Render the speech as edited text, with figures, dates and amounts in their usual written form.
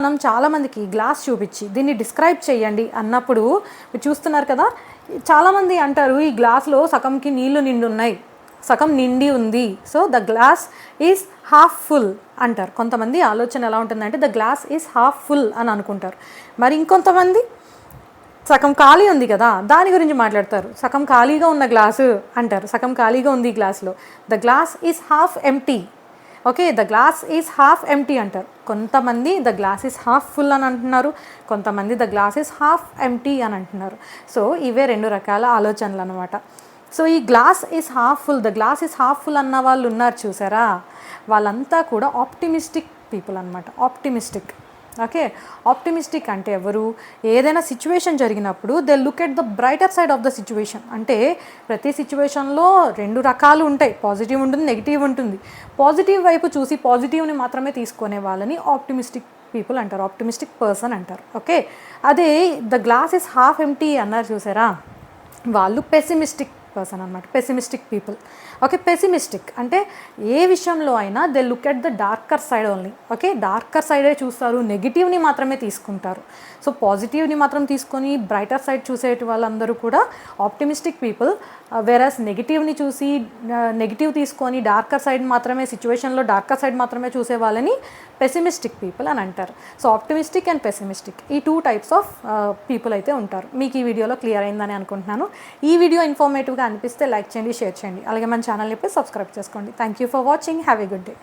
మనం చాలామందికి గ్లాస్ చూపించి దీన్ని డిస్క్రైబ్ చేయండి అన్నప్పుడు మీరు చూస్తున్నారు కదా, చాలామంది అంటారు ఈ గ్లాస్లో సగంకి నీళ్లు నిండి ఉన్నాయి, సగం నిండి ఉంది, so the glass is half full అంటారు. కొంతమంది ఆలోచన ఎలా ఉంటుందంటే the glass is half full అని అనుకుంటారు. మరి ఇంకొంతమంది సగం ఖాళీ ఉంది కదా దాని గురించి మాట్లాడతారు, సగం ఖాళీగా ఉన్న గ్లాసు అంటారు, సగం ఖాళీగా ఉంది ఈ గ్లాస్లో, the glass is half empty. Okay, the glass is half empty అంటారు. కొంతమంది the glass is half full అని అంటున్నారు, కొంతమంది the glass is half empty అని అంటున్నారు. సో ఇవే రెండు రకాల ఆలోచనలు అనమాట. సో ఈ glass is half full, the glass is half full అన్న వాళ్ళు ఉన్నారు చూసారా, వాళ్ళంతా కూడా ఆప్టిమిస్టిక్ పీపుల్ అనమాట. ఆప్టిమిస్టిక్. ఓకే, ఆప్టిమిస్టిక్ అంటే ఎవరు, ఏదైనా సిచ్యువేషన్ జరిగినప్పుడు they look at the brighter side of the situation. అంటే ప్రతి సిచ్యువేషన్లో రెండు రకాలు ఉంటాయి, పాజిటివ్ ఉంటుంది, నెగిటివ్ ఉంటుంది. పాజిటివ్ వైపు చూసి పాజిటివ్ని మాత్రమే తీసుకునే వాళ్ళని ఆప్టిమిస్టిక్ పీపుల్ అంటారు, ఆప్టిమిస్టిక్ పర్సన్ అంటారు. ఓకే, అదే the glass is half empty అన్నారు చూసారా, వాళ్ళు పెసిమిస్టిక్ పర్సన్ అనమాట, పెసిమిస్టిక్ పీపుల్. ఓకే, పెసిమిస్టిక్ అంటే ఏ విషయంలో అయినా they look at the darker side only. Okay, darker సైడే చూస్తారు, నెగిటివ్ని మాత్రమే తీసుకుంటారు. సో పాజిటివ్ని మాత్రం తీసుకొని బ్రైటర్ సైడ్ చూసేటి వాళ్ళందరూ కూడా ఆప్టిమిస్టిక్ పీపుల్. వేరస్ నెగిటివ్ని చూసి నెగిటివ్ తీసుకొని డార్కర్ సైడ్ మాత్రమే, సిచ్యువేషన్లో డార్కర్ సైడ్ మాత్రమే చూసే వాళ్ళని పెసిమిస్టిక్ పీపుల్ అని అంటారు. సో ఆప్టిమిస్టిక్ అండ్ పెసిమిస్టిక్, ఈ టూ టైప్స్ ఆఫ్ పీపుల్ అయితే ఉంటారు. మీకు ఈ వీడియోలో క్లియర్ అయిందని అనుకుంటున్నాను. ఈ వీడియో ఇన్ఫర్మేటివ్గా అనిపిస్తే లైక్ చేయండి, షేర్ చేయండి, అలాగే మన ఛానల్ని సబ్స్క్రైబ్ చేసుకోండి. Thank you for watching, have a good day.